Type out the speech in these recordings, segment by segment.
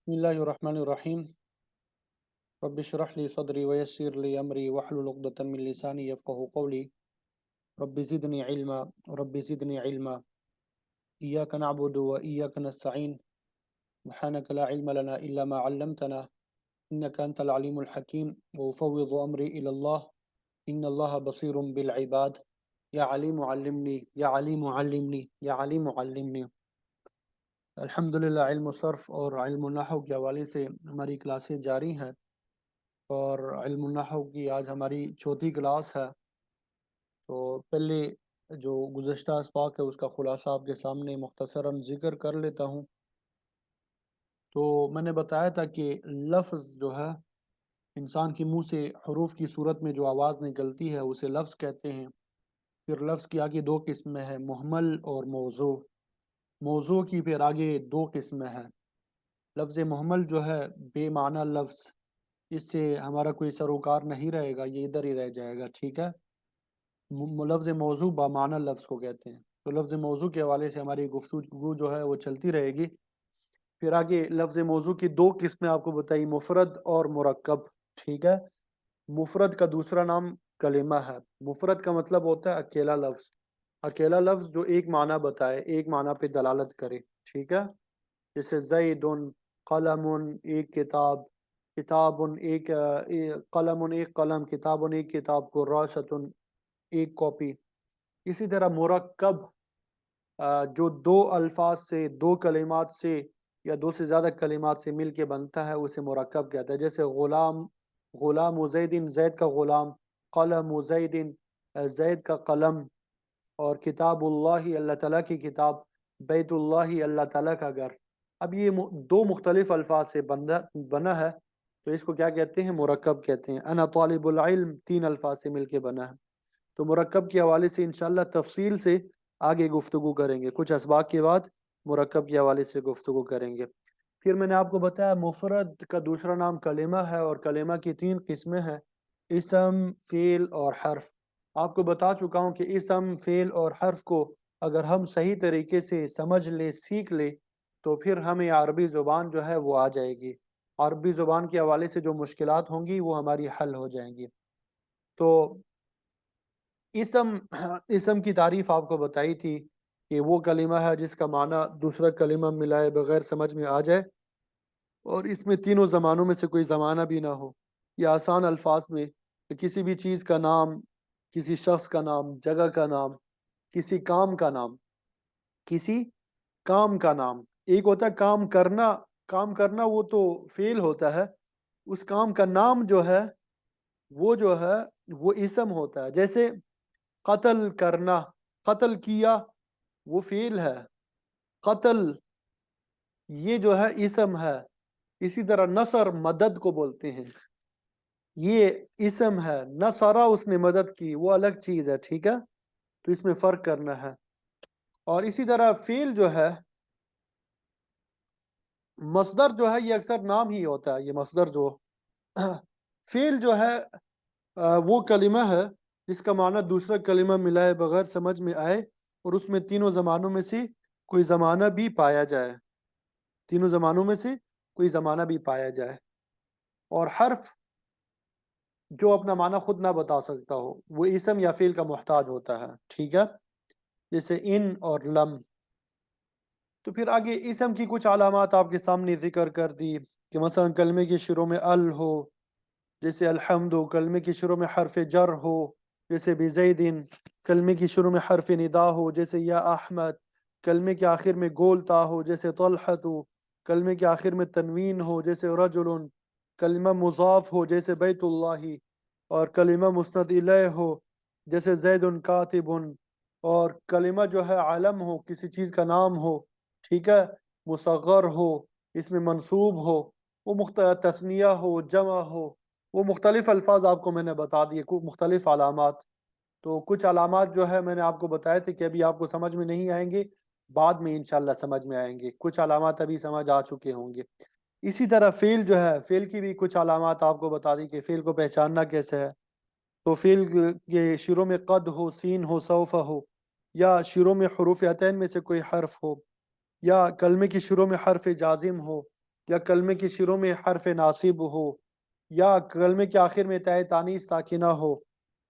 बिस्मिल्लाहिर्रहमानिर्रहीम। रब्बि इश्रह ली सदरी वयस्सिर ली अमरी वहलुल उक़दतम मिन लिसानी यफ़क़हू क़ौली। Rabbi ज़िदनी इल्मा rabbi ज़िदनी इल्मा। इय्याका नअबुदु व इय्याका नस्तईन। सुब्हानका ला इल्मा लना इल्ला मा अल्लमतना इन्नका अंतल अलीमुल हकीम। व उफ़व्विदु अमरी इलल्लाह इन्नल्लाहा बसीरुम बिल इबाद। या अलीमु अल्लिमनी या अलीमु अल्लिमनी या अलीमु अल्लिमनी। अल्हम्दुलिल्लाह, इल्म सर्फ़ और इल्म नहव के हवाले से हमारी क्लासें जारी हैं और इल्म नहव की आज हमारी चौथी क्लास है। तो पहले जो गुज़श्ता अस्बाक है उसका ख़ुलासा आपके सामने मुख्तसरन ज़िक्र कर लेता हूँ। तो मैंने बताया था कि लफ्ज़ जो है इंसान के मुंह से हरूफ की सूरत में जो आवाज़ निकलती है उसे लफ्ज़ कहते हैं। फिर लफ्ज़ की आगे दो किस्में हैं, मुहम्मल और मौज़ू। मौज़ू की फिर आगे दो किस्में हैं। लफ्ज़ मुहम्मल जो है बेमाना लफ्ज़, इससे हमारा कोई सरोकार नहीं रहेगा, ये इधर ही रह जाएगा, ठीक है। लफ्ज़ मौज़ू बामाना लफ्ज़ को कहते हैं। तो लफ्ज़ मौज़ू के हवाले से हमारी गुफ्तगू जो है वो चलती रहेगी। फिर आगे लफ्ज़ मौज़ू की दो किस्में आपको बताई, मुफ़रद और मुरक्कब, ठीक है। मुफ़रद का दूसरा नाम कलिमा है। मुफ़रद का मतलब होता है अकेला लफ्ज़। अकेला लफ्ज़ जो एक माना बताए, एक माना पे दलालत करे, ठीक है। जैसे ज़ैदुन, क़लमुन एक किताब, किताबुन एक क़लमुन एक कलम, किताबुन एक किताब, कुर्रासतुन एक कॉपी। इसी तरह मुरक्कब जो दो अल्फाज से, दो कलिमात से या दो से ज़्यादा कलिमात से मिल के बनता है उसे मुरक्कब कहते हैं। जैसे ग़ुलाम, ग़ुलाम ज़ैदिन, ज़ैद का ग़ुलाम, क़लम ज़ैदिन, ज़ैद का कलम। और किताबुल्लाहि, अल्लाह ताला की किताब, बैतुल्लाहि, अल्लाह ताला का घर। अब ये दो मुख्तलिफ अल्फाज से बना है, तो इसको क्या कहते हैं? मुरक्कब कहते हैं। अना तालिबुल इल्म तीन अल्फाज से मिलके बना है। तो मुरक्कब के हवाले से इंशाअल्लाह तफसील से आगे गुफ्तगू करेंगे, कुछ असबाक के बाद मुरक्कब के हवाले से गुफ्तगू करेंगे। फिर मैंने आपको बताया मुफरद का दूसरा नाम कलिमा है और कलिमा की तीन किस्में हैं, इसम, फ़ेल और हर्फ। आपको बता चुका हूँ कि इसम, फ़ेल और हर्फ को अगर हम सही तरीके से समझ ले, सीख ले, तो फिर हमें अरबी ज़ुबान जो है वो आ जाएगी। अरबी ज़ुबान के हवाले से जो मुश्किलात होंगी वो हमारी हल हो जाएंगी। तो इसम इसम की तारीफ आपको बताई थी कि वो कलिमा है जिसका माना दूसरा कलिमा मिलाए बगैर समझ में आ जाए और इसमें तीनों ज़मानों में से कोई ज़माना भी ना हो। या आसान अल्फाज में कि किसी भी चीज़ का नाम, किसी शख्स का नाम, जगह का नाम, किसी काम का नाम, किसी काम का नाम। एक होता है काम करना, काम करना वो तो फ़ेल होता है, उस काम का नाम जो है वो जो है वो इसम होता है। जैसे कत्ल करना, कत्ल किया, वो फ़ेल है। कत्ल ये जो है इसम है। इसी तरह नसर मदद को बोलते हैं, ये इसम है। नसरा उसने मदद की, वो अलग चीज़ है, ठीक है। तो इसमें फ़र्क करना है। और इसी तरह फ़ेल जो है, मसदर जो है ये अक्सर नाम ही होता है। ये मसदर जो फ़ेल जो है वो कलिमा है जिसका माना दूसरा कलिमा मिलाए बगैर समझ में आए और उसमें तीनों ज़मानों में से कोई ज़माना भी पाया जाए, तीनों ज़मानों में से कोई ज़माना भी पाया जाए। और हर्फ जो अपना माना खुद ना बता सकता हो, वो इसम या फ़ेल का मोहताज होता है, ठीक है। जैसे इन और लम। तो फिर आगे इसम की कुछ अलामात आपके सामने ज़िक्र कर दी कि मसलन कलमे के शुरू में अल हो, जैसे अल्हम्द हो। कलमे के शुरू में हर्फ जर हो, जैसे बिज़ैदिन। कलमे के शुरू में हर्फ निदा हो, जैसे या अहमद। कलमे के आखिर में गोल ता हो, जैसे तलहतु। कलमे के आखिर में तनवीन हो, जैसे रजुलन। कलमा मुज़ाफ हो, जैसे बैतुल्लाही। और कलिमा मुस्नद इलैह हो, जैसे ज़ैदुन कातिबुन। और कलिमा जो है आलम हो, किसी चीज़ का नाम हो, ठीक है, मुसग़र हो, इसमें मंसूब हो, वो तस्निया हो, जमा हो, वो मुख्तलिफ अल्फाज आपको मैंने बता दिए, मुख्तलिफ अलामात। तो कुछ अलामात जो है मैंने आपको बताए थे कि अभी आपको समझ में नहीं आएंगे, बाद में इंशाल्लाह समझ में आएंगे। कुछ अलामात अभी समझ आ चुके होंगे। इसी तरह फ़ेल जो है, फ़ेल की भी कुछ अलामात आपको बता दी कि फ़ेल को पहचानना कैसे है। तो फ़ेल के शुरू में क़द हो, सीन हो, सौफ़ हो, या शुरू में हुरूफ़ अतैन में से कोई हर्फ हो, या कलमे के शुरू में हर्फ जाजिम हो, یا کلمے کی شروع میں حرف ناصب ہو، یا کلمے کے آخر میں تائے تانیث ساکنہ ہو،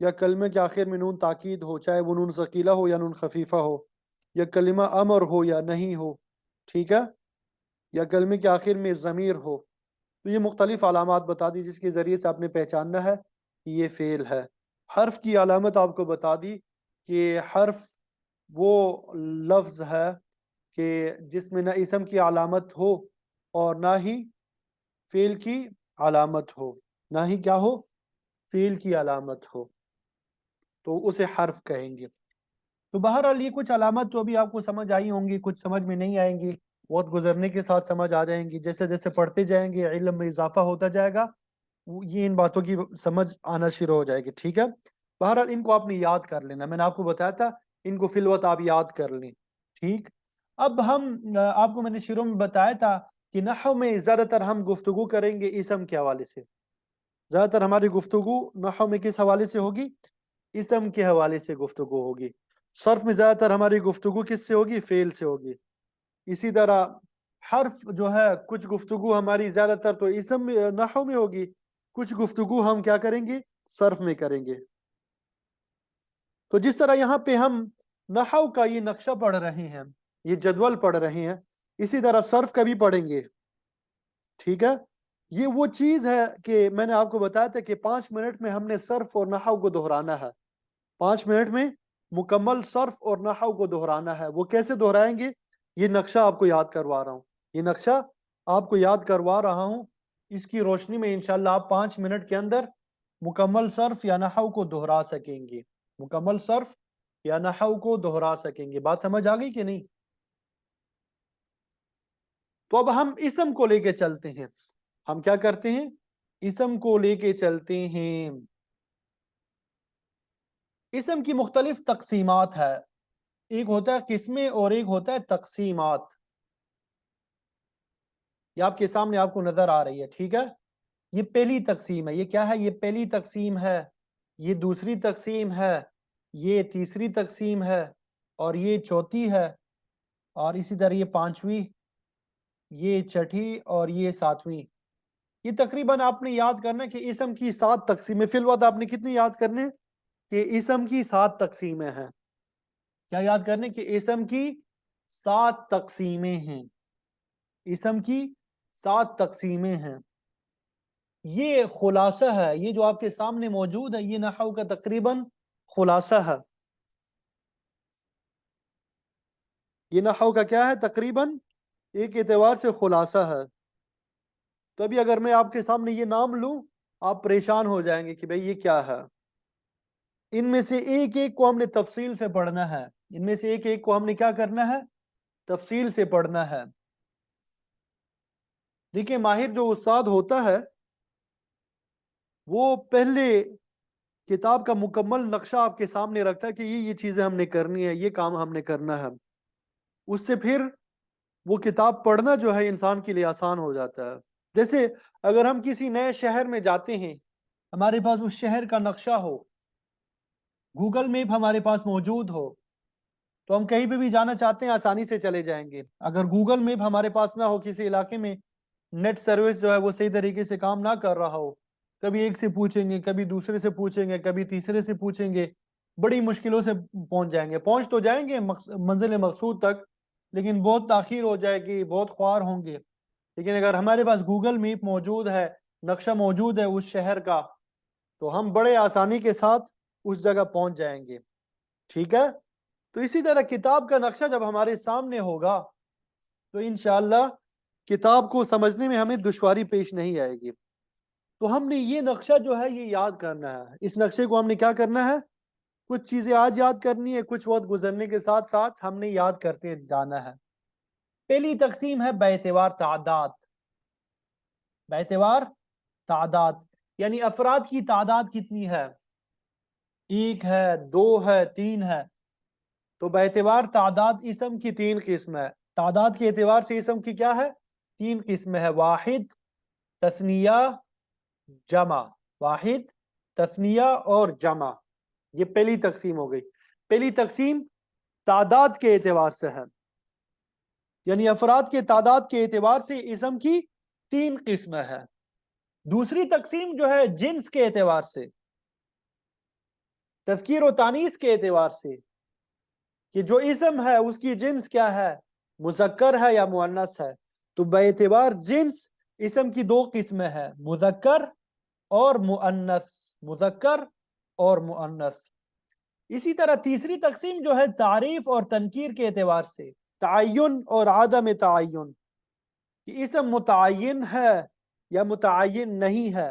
یا کلمے کے آخر میں نون تاکید ہو، چاہے وہ نون ثقیلہ ہو یا نون خفیفہ ہو، یا کلمہ امر ہو یا نہیں ہو، ٹھیک ہے، یا کلمے کے آخر میں ضمیر ہو. تو یہ مختلف علامات بتا دی جس کے ذریعے سے آپ نے پہچاننا ہے کہ یہ فعل ہے. حرف کی علامت آپ کو بتا دی کہ حرف وہ لفظ ہے کہ جس میں نہ اسم کی علامت ہو اور نہ ہی فعل کی علامت ہو، نہ ہی کیا ہو، فعل کی علامت ہو، تو اسے حرف کہیں گے. تو بہرحال یہ کچھ علامت تو ابھی آپ کو سمجھ آئی ہوں گی، کچھ سمجھ میں نہیں آئیں گی، وقت گزرنے کے ساتھ سمجھ آ جائیں گی. جیسے جیسے پڑھتے جائیں گے علم میں اضافہ ہوتا جائے گا، یہ ان باتوں کی سمجھ آنا شروع ہو جائے گی. ٹھیک ہے، بہرحال ان کو آپ نے یاد کر لینا، میں نے آپ کو بتایا تھا ان کو فی الوقت آپ یاد کر لیں. ٹھیک، اب ہم آپ کو میں نے شروع میں بتایا تھا کہ نحو میں زیادہ تر ہم گفتگو کریں گے اسم کے حوالے سے. زیادہ تر ہماری گفتگو نحو میں کس حوالے سے ہوگی؟ اسم کے حوالے سے گفتگو ہوگی. صرف میں زیادہ تر ہماری گفتگو کس سے ہوگی؟ فعل سے ہوگی. اسی طرح حرف جو ہے کچھ گفتگو ہماری زیادہ تر تو اسم میں نحو میں ہوگی، کچھ گفتگو ہم کیا کریں گے؟ صرف میں کریں گے. تو جس طرح یہاں پہ ہم نحو کا یہ نقشہ پڑھ رہے ہیں، یہ جدول پڑھ رہے ہیں، اسی طرح صرف کا بھی پڑھیں گے. ٹھیک ہے، یہ وہ چیز ہے کہ میں نے آپ کو بتایا تھا کہ 5 منٹ میں ہم نے صرف اور نحو کو دہرانا ہے. 5 منٹ میں مکمل صرف اور نحو کو دہرانا ہے. وہ کیسے دہرائیں گے؟ یہ نقشہ آپ کو یاد کروا رہا ہوں، یہ نقشہ آپ کو یاد کروا رہا ہوں. اس کی روشنی میں انشاءاللہ آپ 5 منٹ کے اندر مکمل صرف یا نحو کو دہرا سکیں گے. مکمل صرف یا نحو کو دہرا سکیں گے. بات سمجھ آ گئی کہ نہیں؟ تو اب ہم اسم کو لے کے چلتے ہیں. ہم کیا کرتے ہیں؟ اسم کو لے کے چلتے ہیں. اسم کی مختلف تقسیمات ہے. ایک ہوتا ہے قسمیں اور ایک ہوتا ہے تقسیمات. یہ آپ کے سامنے آپ کو نظر آ رہی ہے. ٹھیک ہے، یہ پہلی تقسیم ہے. یہ کیا ہے؟ یہ پہلی تقسیم ہے، یہ دوسری تقسیم ہے، یہ تیسری تقسیم ہے، اور یہ چوتھی ہے، اور اسی طرح یہ پانچویں، یہ چھٹی، اور یہ ساتویں. یہ تقریباً آپ نے یاد کرنا کہ اسم کی 7 تقسیمیں. فی الوقت آپ نے کتنی یاد کرنے کہ اسم کی 7 تقسیمیں ہیں. کیا یاد کرنے کہ اسم کی 7 تقسیمیں ہیں. اسم کی 7 تقسیمیں ہیں. یہ خلاصہ ہے، یہ جو آپ کے سامنے موجود ہے یہ نحو کا تقریباً خلاصہ ہے. یہ نحو کا کیا ہے؟ تقریباً ایک اعتبار سے خلاصہ ہے. تو ابھی اگر میں آپ کے سامنے یہ نام لوں آپ پریشان ہو جائیں گے کہ بھئی یہ کیا ہے. ان میں سے ایک ایک کو ہم نے تفصیل سے پڑھنا ہے. ان میں سے ایک ایک کو ہم نے کیا کرنا ہے؟ تفصیل سے پڑھنا ہے. دیکھیں ماہر جو استاد ہوتا ہے وہ پہلے کتاب کا مکمل نقشہ آپ کے سامنے رکھتا ہے کہ یہ چیزیں ہم نے کرنی ہے، یہ کام ہم نے کرنا ہے. اس سے پھر وہ کتاب پڑھنا جو ہے انسان کے لیے آسان ہو جاتا ہے. جیسے اگر ہم کسی نئے شہر میں جاتے ہیں، ہمارے پاس اس شہر کا نقشہ ہو، گوگل میپ ہمارے پاس موجود ہو، تو ہم کہیں پہ بھی جانا چاہتے ہیں آسانی سے چلے جائیں گے. اگر گوگل میپ ہمارے پاس نہ ہو، کسی علاقے میں نیٹ سروس جو ہے وہ صحیح طریقے سے کام نہ کر رہا ہو، کبھی ایک سے پوچھیں گے، کبھی دوسرے سے پوچھیں گے، کبھی تیسرے سے پوچھیں گے، بڑی مشکلوں سے پہنچ جائیں گے. پہنچ تو جائیں گے منزل مقصود تک، لیکن بہت تاخیر ہو جائے گی، بہت خوار ہوں گے. لیکن اگر ہمارے پاس گوگل میپ موجود ہے، نقشہ موجود ہے اس شہر کا، تو ہم بڑے آسانی کے ساتھ اس جگہ پہنچ جائیں گے. ٹھیک ہے، تو اسی طرح کتاب کا نقشہ جب ہمارے سامنے ہوگا تو انشاءاللہ کتاب کو سمجھنے میں ہمیں دشواری پیش نہیں آئے گی. تو ہم نے یہ نقشہ جو ہے یہ یاد کرنا ہے. اس نقشے کو ہم نے کیا کرنا ہے؟ کچھ چیزیں آج یاد کرنی ہے، کچھ وقت گزرنے کے ساتھ ساتھ ہم نے یاد کرتے جانا ہے. پہلی تقسیم ہے باعتبار تعداد. باعتبار تعداد یعنی افراد کی تعداد کتنی ہے؟ 1 ہے، 2 ہے، 3 ہے. تو باعتبار تعداد اسم کی 3 قسم ہے. تعداد کے اعتبار سے اسم کی کیا ہے؟ 3 قسم ہے: واحد، تثنیہ، جمع. واحد، تثنیہ اور جمع. یہ پہلی تقسیم ہو گئی. پہلی تقسیم تعداد کے اعتبار سے ہے، یعنی افراد کے تعداد کے اعتبار سے اسم کی तीन किस्म है। दूसरी तकसीम जो है जिन्स के एतबार से, तज़कीर और तानीस के एतबार से, कि जो इसम है उसकी जिन्स क्या है, मुज़क्कर है या मुअन्नस है। तो बेएतबार जिन्स इसम की दो किस्में हैं, मुज़क्कर और मुअन्नस, मुज़क्कर और मुअन्नस। इसी तरह तीसरी तकसीम जो है तारीफ और तनकीर के एतबार से, तअय्युन और आदम तअय्युन, कि इसम मुतअय्यिन है या मुतअय्यिन नहीं है।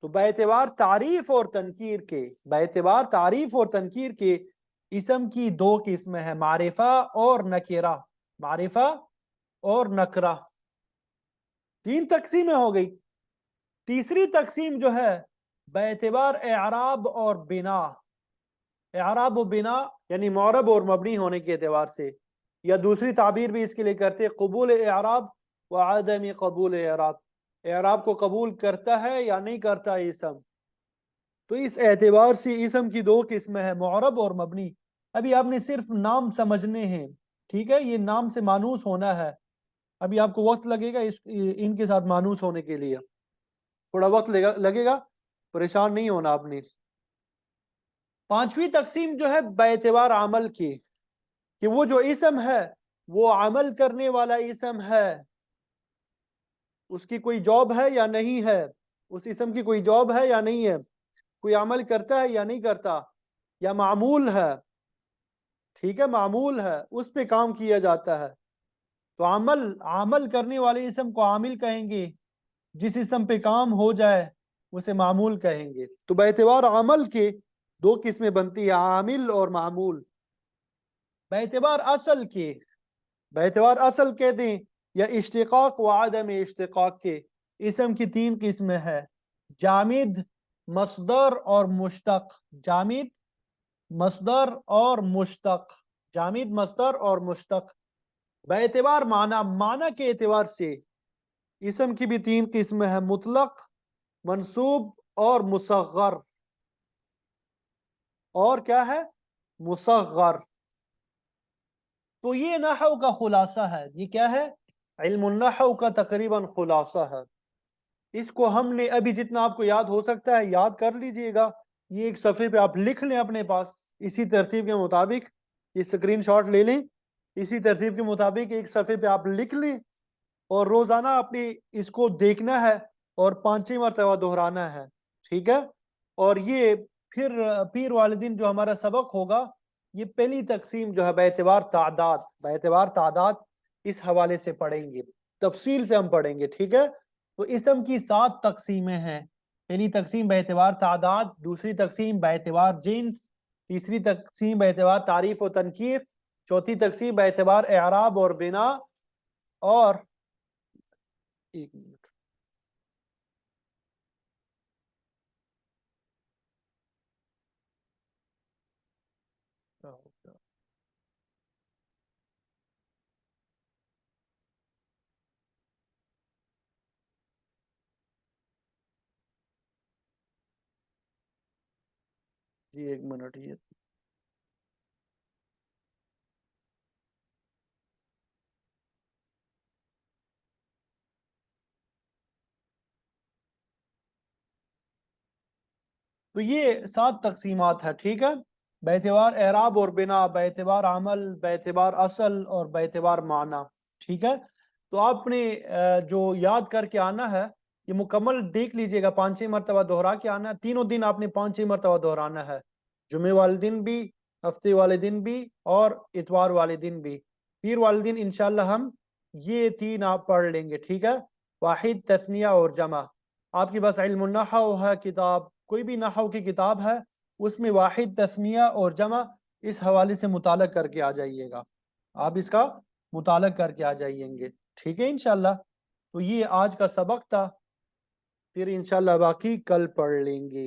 तो बेएतबार तारीफ और तनकीर के, बेएतबार तारीफ और तनकीर के इसम की दो किस्में हैं, मारिफा और नकीरा, मारिफा और नकरा। तीन तकसीमें हो गई। तीसरी तकसीम जो है बेएतबार एराब और बिना, एराब और बिना यानी मौरब और मबनी होने के एतबार से, या दूसरी ताबीर भी इसके लिए करते कबूल एराब व आदमी कबूल एराब, एराब को कबूल करता है या नहीं करता इसम। तो इस एतबार से इसम की दो किस्में हैं, मौरब और मबनी। अभी आपने सिर्फ नाम समझने हैं, ठीक है, ये नाम से मानूस होना है। अभी आपको वक्त लगेगा इनके साथ मानूस होने के लिए, थोड़ा वक्त लगेगा, परेशान नहीं होना आपने। पांचवी तकसीम जो है बेएतबार अमल की, कि वो जो इसम है वो अमल करने वाला इसम है, उसकी कोई जॉब है या नहीं है, उस इसम की कोई जॉब है या नहीं है, कोई अमल करता है या नहीं करता, या मामूल है, ठीक है, मामूल है, उस पे काम किया जाता है। तो अमल, अमल करने वाले इसम को आमिल कहेंगे, जिस इसम पे काम हो जाए उसे मामूल कहेंगे। तो बेएतबार अमल के दो किस्में बनती है, आमिल और मामूल। बेएतबार असल के, बेएतबार असल कह दें या इश्तिकाक व आदम इश्तिकाक के, इसम की तीन किस्में हैं, जामिद, मस्दर और मुश्तक। जामिद, मस्दर और मुश्तक, जामिद, मस्दर और मुश्तक। बेएतबार माना, माना के एतबार से इसम की भी तीन किस्में हैं, मुतलक, मंसूब और मुसग्गर। और क्या है, मुसग्गर। तो ये नहव का खुलासा है, ये क्या है, इल्मुन नहव का तकरीबन खुलासा है। इसको हमने अभी जितना आपको याद हो सकता है याद कर लीजिएगा। ये एक सफ़े पे आप लिख लें अपने पास, इसी तरतीब के मुताबिक, ये स्क्रीनशॉट ले लें, इसी तरतीब के मुताबिक एक सफ़े पे आप लिख लें, और रोज़ाना आपने इसको देखना है और 5-6 मरतबा दोहराना है, ठीक है। और ये फिर पीर वाले दिन जो हमारा सबक होगा, ये पहली तकसीम जो है बेएतबार तादाद, बेएतबार तादाद, इस हवाले से पढ़ेंगे, तफसील से हम पढ़ेंगे, ठीक है। तो इसम की 7 तकसीमें हैं। पहली तकसीम बेएतबार तादाद, दूसरी तकसीम बेएतबार जिन्स, तीसरी तकसीम बेएतबार तारीफ और तनकीर, चौथी तकसीम बेएतबार एराब और बिना, और एक मिनट, क्या हो गया? जी एक मिनट, ये तो ये 7 तकसीमात है, ठीक है। बेतबार एराब और बिना, बेतबार अमल, बेतबार असल और बेतबार माना, ठीक है। तो आपने जो याद करके आना है, ये मुकम्मल देख लीजिएगा, 5-6 मरतबा दोहरा के आना है। तीनों दिन आपने 5-6 मरतबा दोहराना है, जुमे वाले दिन भी, हफ्ते वाले दिन भी, और इतवार वाले दिन भी। पीर वाले दिन इंशाल्लाह हम ये 3 आप पढ़ लेंगे, ठीक है। वाहिद, तस्निया और जमा। आपके पास इल्मुन नहव है किताब, कोई भी नहव की किताब है, उसमें वाहिद, तस्निया और जमा इस हवाले से मुताला करके आ जाइएगा, आप इसका मुताला करके आ जाइएंगे, ठीक है इंशाल्लाह। तो ये आज का सबक था, फिर इंशाल्लाह बाकी कल पढ़ लेंगे।